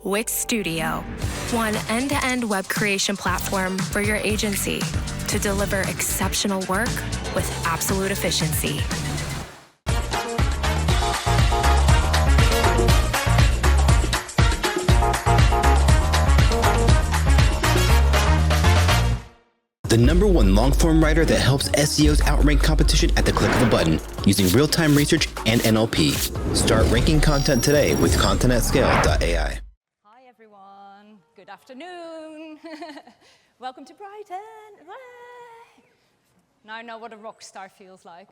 Wix Studio, one end-to-end web creation platform for your agency to deliver exceptional work with absolute efficiency. The #1 long-form writer that helps SEOs outrank competition at the click of a button using real-time research and NLP. Start ranking content today with contentatscale.ai. Hi everyone, good afternoon. Welcome to Brighton. Now I know what a rock star feels like.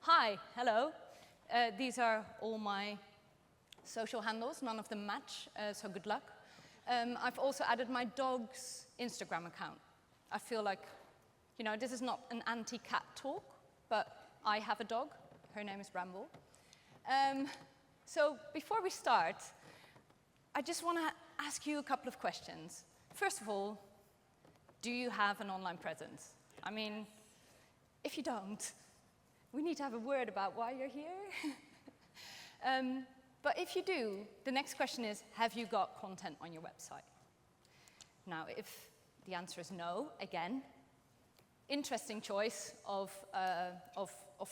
Hi, hello. These are all my social handles. None of them match, so good luck. I've also added my dog's Instagram account. I feel like, you know, this is not an anti-cat talk, but I have a dog. Her name is Bramble. So before we start, I just want to ask you a couple of questions. First of all, do you have an online presence? I mean, if you don't, we need to have a word about why you're here. But if you do, the next question is, have you got content on your website? Now, if the answer is no, again, interesting choice of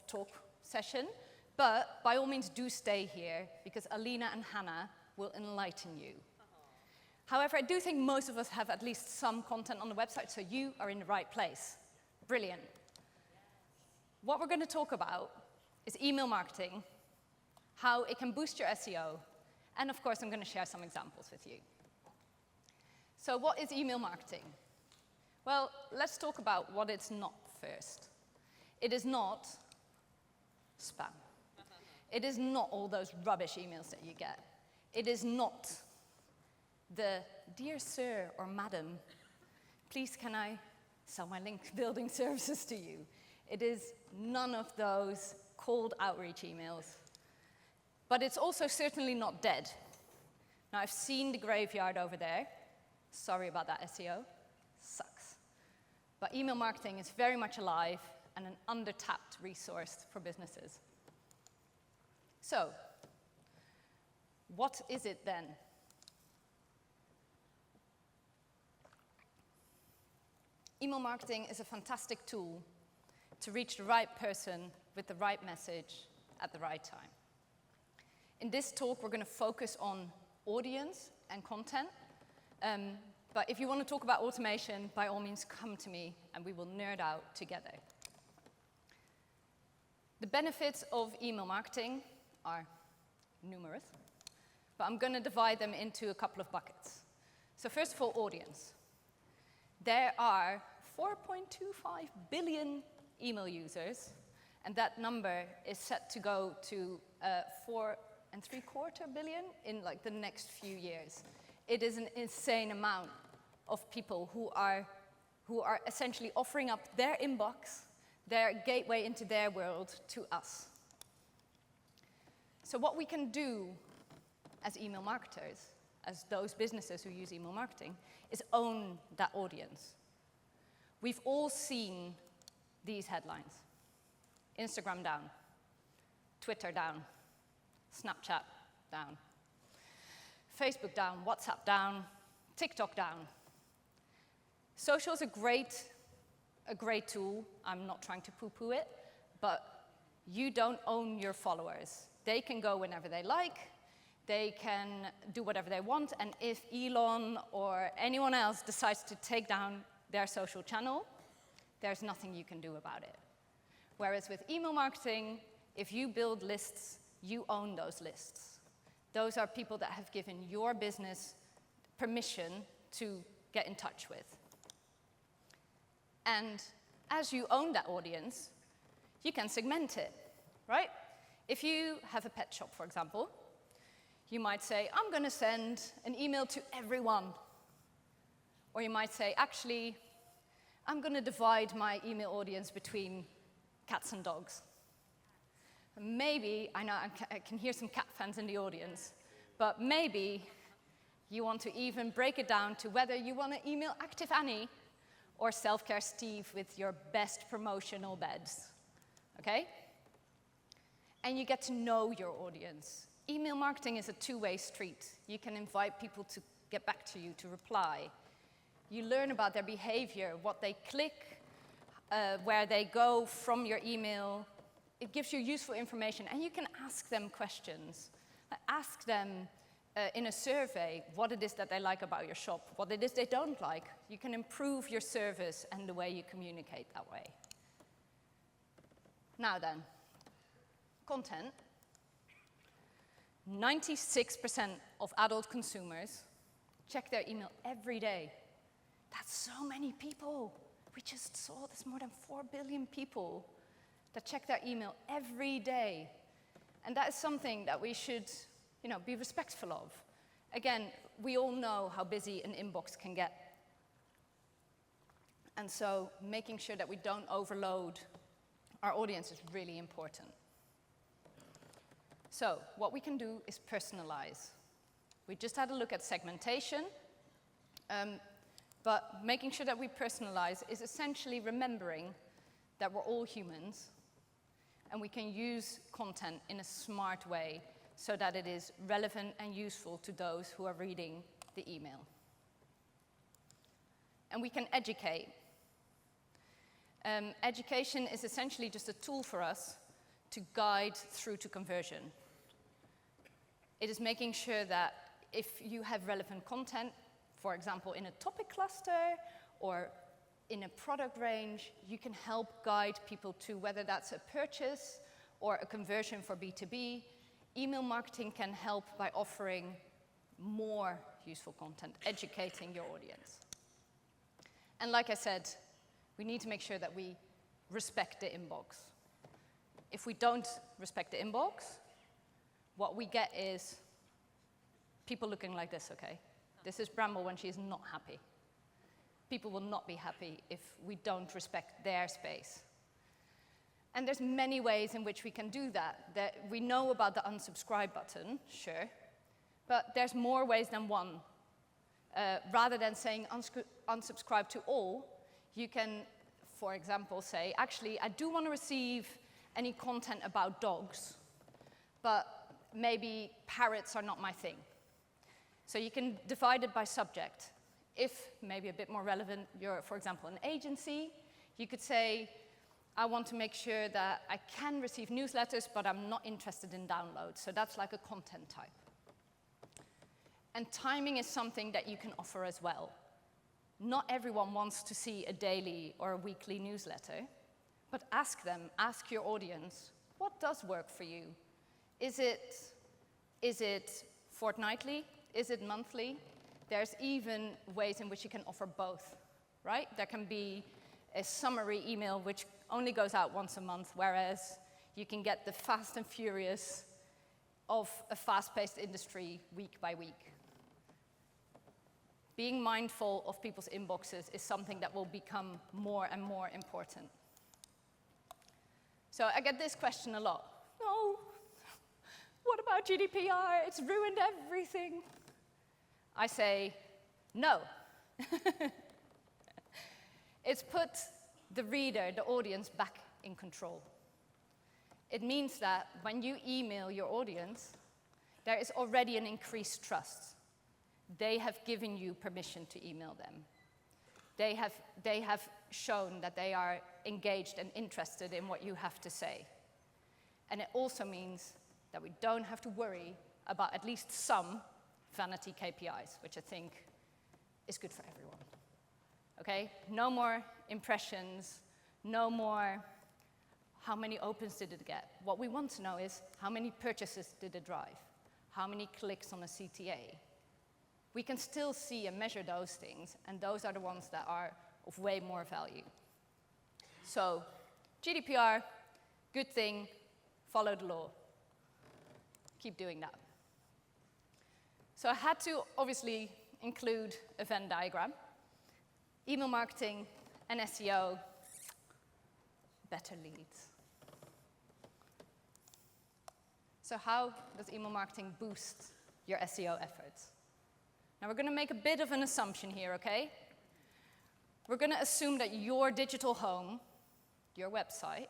talk session, but by all means do stay here because Alina and Hannah will enlighten you. However, I do think most of us have at least some content on the website, so you are in the right place. Brilliant. What we're going to talk about is email marketing, how it can boost your SEO, and of course I'm going to share some examples with you. So what is email marketing? Well, let's talk about what it's not first. It is not spam. It is not all those rubbish emails that you get. It is not the dear sir or madam, please can I sell my link building services to you. It is none of those cold outreach emails. But it's also certainly not dead. Now I've seen the graveyard over there. Sorry about that, SEO. Sucks. But email marketing is very much alive and an under-tapped resource for businesses. So, what is it then? Email marketing is a fantastic tool to reach the right person with the right message at the right time. In this talk, we're going to focus on audience and content. But if you want to talk about automation, by all means come to me and we will nerd out together. The benefits of email marketing are numerous, but I'm going to divide them into a couple of buckets. So first of all, audience. There are 4.25 billion email users, and that number is set to go to 4.75 billion in like the next few years. It is an insane amount of people who are essentially offering up their inbox, their gateway into their world to us. So what we can do as email marketers, as those businesses who use email marketing, is own that audience. We've all seen these headlines. Instagram down, Twitter down, Snapchat down, Facebook down, WhatsApp down, TikTok down. Social is a great tool. I'm not trying to poo-poo it, but you don't own your followers. They can go whenever they like. They can do whatever they want. And if Elon or anyone else decides to take down their social channel, there's nothing you can do about it. Whereas with email marketing, if you build lists, you own those lists. Those are people that have given your business permission to get in touch with. And as you own that audience, you can segment it, right? If you have a pet shop, for example, you might say, I'm going to send an email to everyone. Or you might say, actually, I'm going to divide my email audience between cats and dogs. Maybe, I know I can hear some cat fans in the audience, but maybe you want to even break it down to whether you want to email Active Annie or Self-Care Steve with your best promotional beds, okay? And you get to know your audience. Email marketing is a two-way street. You can invite people to get back to you, to reply. You learn about their behavior, what they click, where they go from your email. It gives you useful information, and you can ask them questions. Ask them in a survey what it is that they like about your shop, what it is they don't like. You can improve your service and the way you communicate that way. Now then, content. 96% of adult consumers check their email every day. That's so many people. We just saw there's more than 4 billion people that check their email every day. And that is something that we should, be respectful of. Again, we all know how busy an inbox can get. And so making sure that we don't overload our audience is really important. So what we can do is personalize. We just had a look at segmentation, but making sure that we personalize is essentially remembering that we're all humans and we can use content in a smart way so that it is relevant and useful to those who are reading the email. And we can educate. Education is essentially just a tool for us to guide through to conversion. It is making sure that if you have relevant content, for example, in a topic cluster or in a product range, you can help guide people to whether that's a purchase or a conversion for B2B. Email marketing can help by offering more useful content, educating your audience. And like I said, we need to make sure that we respect the inbox. If we don't respect the inbox, what we get is people looking like this, okay? This is Bramble when she's not happy. People will not be happy if we don't respect their space. And there's many ways in which we can do that. We know about the unsubscribe button, sure, but there's more ways than one. Rather than saying unsubscribe to all, you can, for example, say, actually, I do want to receive any content about dogs, but maybe parrots are not my thing. So you can divide it by subject. If, maybe a bit more relevant, you're, for example, an agency, you could say, I want to make sure that I can receive newsletters, but I'm not interested in downloads. So that's like a content type. And timing is something that you can offer as well. Not everyone wants to see a daily or a weekly newsletter, but ask them, ask your audience, what does work for you? Is it fortnightly? Is it monthly? There's even ways in which you can offer both, right? There can be a summary email which only goes out once a month, whereas you can get the fast and furious of a fast-paced industry week by week. Being mindful of people's inboxes is something that will become more and more important. So I get this question a lot. No, what about GDPR? It's ruined everything. I say, no. It's put the reader, the audience, back in control. It means that when you email your audience, there is already an increased trust. They have given you permission to email them. They have shown that they are engaged and interested in what you have to say. And it also means that we don't have to worry about at least some vanity KPIs, which I think is good for everyone. Okay? No more impressions, no more how many opens did it get. What we want to know is how many purchases did it drive? How many clicks on a CTA? We can still see and measure those things, and those are the ones that are of way more value. So, GDPR, good thing, follow the law. Keep doing that. So I had to obviously include a Venn diagram. Email marketing and SEO, better leads. So how does email marketing boost your SEO efforts? Now we're going to make a bit of an assumption here, okay? We're going to assume that your digital home, your website,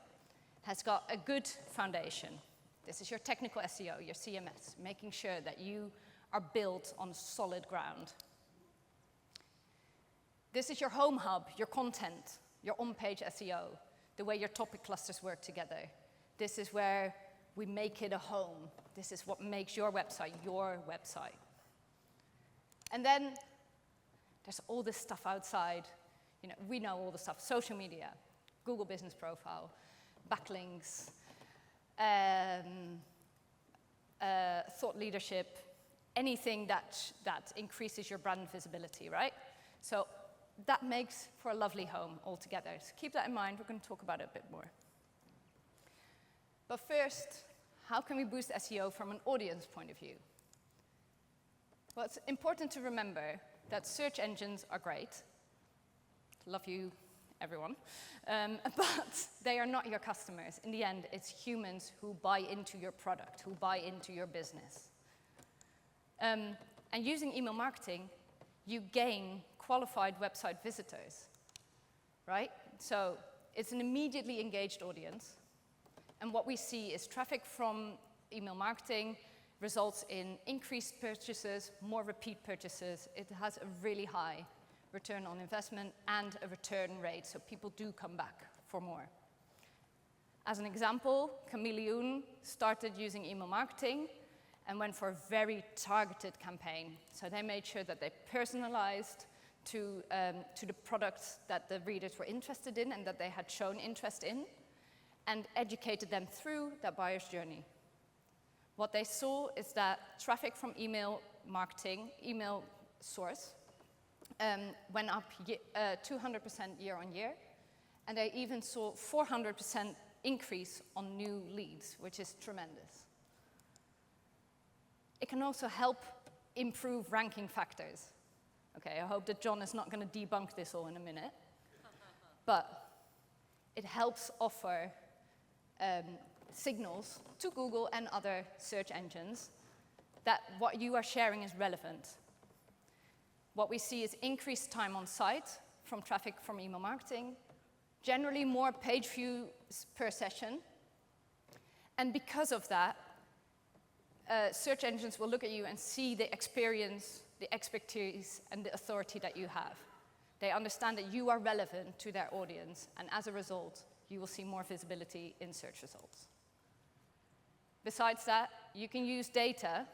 has got a good foundation. This is your technical SEO, your CMS, making sure that you are built on solid ground. This is your home hub, your content, your on-page SEO, the way your topic clusters work together. This is where we make it a home. This is what makes your website your website. And then there's all this stuff outside. You know, we know all the stuff, social media, Google Business Profile, backlinks, thought leadership, anything that increases your brand visibility, right? So that makes for a lovely home altogether. So keep that in mind. We're going to talk about it a bit more. But first, how can we boost SEO from an audience point of view? Well, it's important to remember that search engines are great. Love you, everyone. But they are not your customers. In the end, it's humans who buy into your product, who buy into your business. And using email marketing, you gain qualified website visitors, right? So it's an immediately engaged audience. And what we see is traffic from email marketing results in increased purchases, more repeat purchases. It has a really high return on investment and a return rate, so people do come back for more. As an example, Chameleon started using email marketing and went for a very targeted campaign. So they made sure that they personalized to the products that the readers were interested in and that they had shown interest in, and educated them through that buyer's journey. What they saw is that traffic from email marketing, email source, went up 200% year on year, and they even saw 400% increase on new leads, which is tremendous. It can also help improve ranking factors. Okay, I hope that John is not going to debunk this all in a minute, but it helps offer signals to Google and other search engines that what you are sharing is relevant. What we see is increased time on site from traffic from email marketing, generally more page views per session, and because of that, search engines will look at you and see the experience, the expertise, and the authority that you have. They understand that you are relevant to their audience, and as a result, you will see more visibility in search results. Besides that, you can use data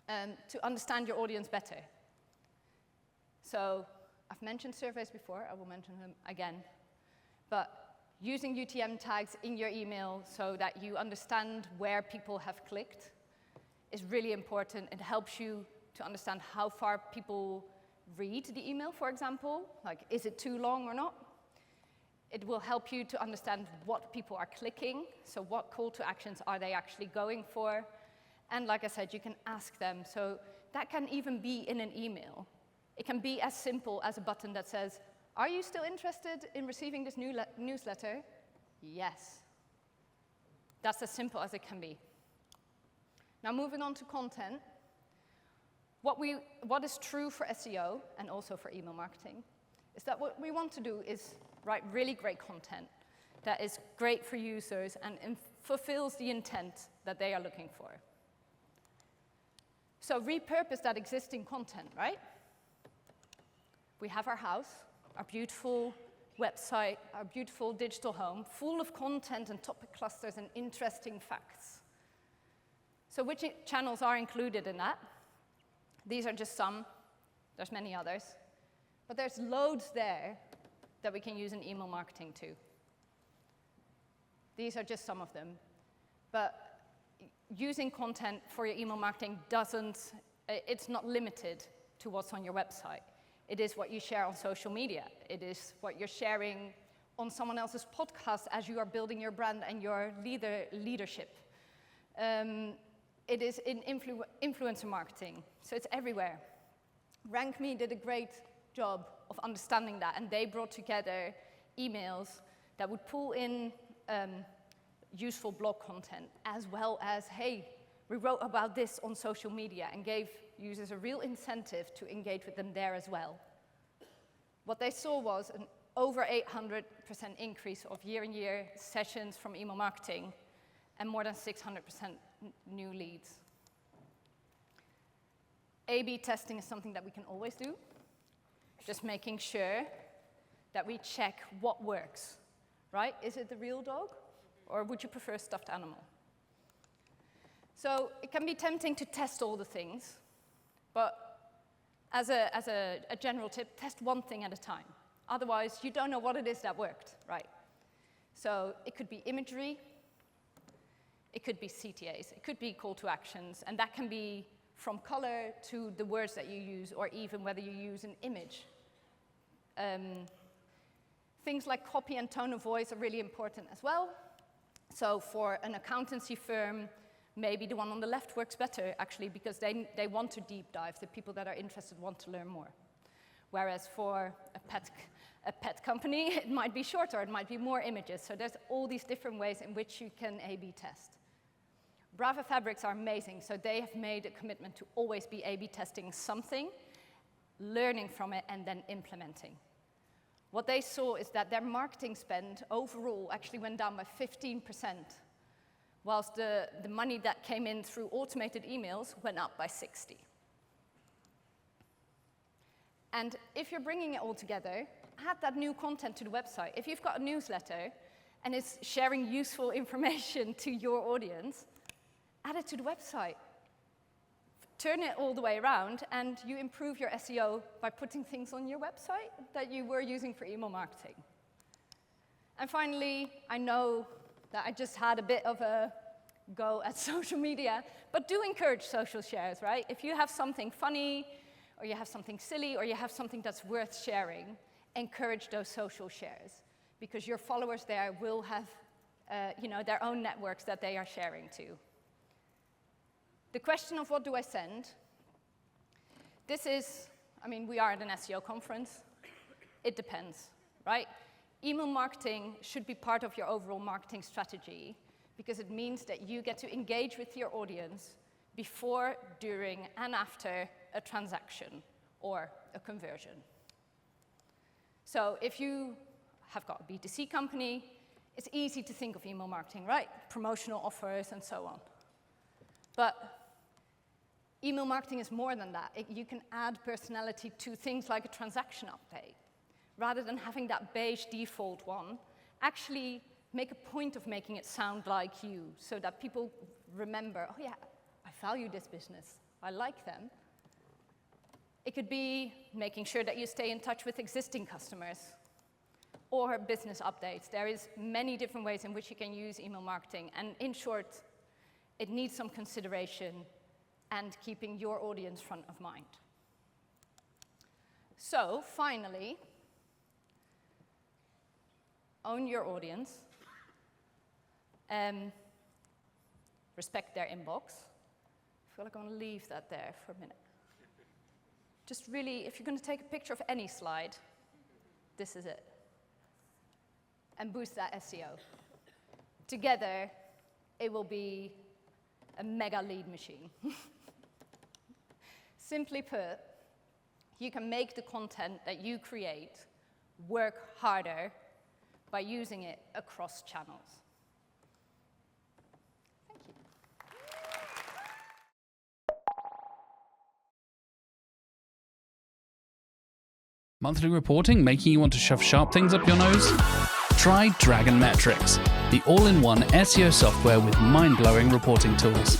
to understand your audience better. So I've mentioned surveys before, I will mention them again. But using UTM tags in your email so that you understand where people have clicked is really important. It helps you to understand how far people read the email, for example. Like, is it too long or not? It will help you to understand what people are clicking, so what call to actions are they actually going for. And like I said, you can ask them. So that can even be in an email. It can be as simple as a button that says, are you still interested in receiving this new newsletter? Yes. That's as simple as it can be. Now moving on to content. What is true for SEO and also for email marketing is that what we want to do is write really great content that is great for users and fulfills the intent that they are looking for. So repurpose that existing content, right? We have our house, our beautiful website, our beautiful digital home, full of content and topic clusters and interesting facts. So which channels are included in that? These are just some. There's many others. But there's loads there that we can use in email marketing too. These are just some of them. But using content for your email marketing it's not limited to what's on your website. It is what you share on social media. It is what you're sharing on someone else's podcast as you are building your brand and your leadership. It is in influencer marketing, so it's everywhere. RankMe did a great job of understanding that, and they brought together emails that would pull in useful blog content, as well as, hey, we wrote about this on social media, and gave users a real incentive to engage with them there as well. What they saw was an over 800% increase of year-on-year sessions from email marketing, and more than 600% new leads. A/B testing is something that we can always do, just making sure that we check what works, right? Is it the real dog, or would you prefer a stuffed animal? So it can be tempting to test all the things, but as a general tip, test one thing at a time. Otherwise, you don't know what it is that worked, right? So it could be imagery, it could be CTAs, it could be call to actions, and that can be from color to the words that you use, or even whether you use an image. Things like copy and tone of voice are really important as well. So for an accountancy firm, maybe the one on the left works better, actually, because they want to deep dive. The people that are interested want to learn more. Whereas for a pet company, it might be shorter, it might be more images. So there's all these different ways in which you can A/B test. Brava Fabrics are amazing, so they have made a commitment to always be A/B testing something, learning from it, and then implementing. What they saw is that their marketing spend overall actually went down by 15%, whilst the money that came in through automated emails went up by 60%. And if you're bringing it all together, add that new content to the website. If you've got a newsletter and it's sharing useful information to your audience, add it to the website. Turn it all the way around, and you improve your SEO by putting things on your website that you were using for email marketing. And finally, I know that I just had a bit of a go at social media, but do encourage social shares, right? If you have something funny, or you have something silly, or you have something that's worth sharing, encourage those social shares, because your followers there will have their own networks that they are sharing to. The question of what do I send? This is, we are at an SEO conference. It depends, right? Email marketing should be part of your overall marketing strategy, because it means that you get to engage with your audience before, during, and after a transaction or a conversion. So if you have got a B2C company, it's easy to think of email marketing, right? Promotional offers and so on. But email marketing is more than that. You can add personality to things like a transaction update. Rather than having that beige default one, actually make a point of making it sound like you, so that people remember, oh yeah, I value this business, I like them. It could be making sure that you stay in touch with existing customers, or business updates. There is many different ways in which you can use email marketing, and in short, it needs some consideration and keeping your audience front of mind. So, finally, own your audience, respect their inbox. I feel like I'm going to leave that there for a minute. Just really, if you're going to take a picture of any slide, this is it. And boost that SEO. Together, it will be a mega lead machine. Simply put, you can make the content that you create work harder by using it across channels. Thank you. Monthly reporting making you want to shove sharp things up your nose? Try Dragon Metrics, the all-in-one SEO software with mind-blowing reporting tools.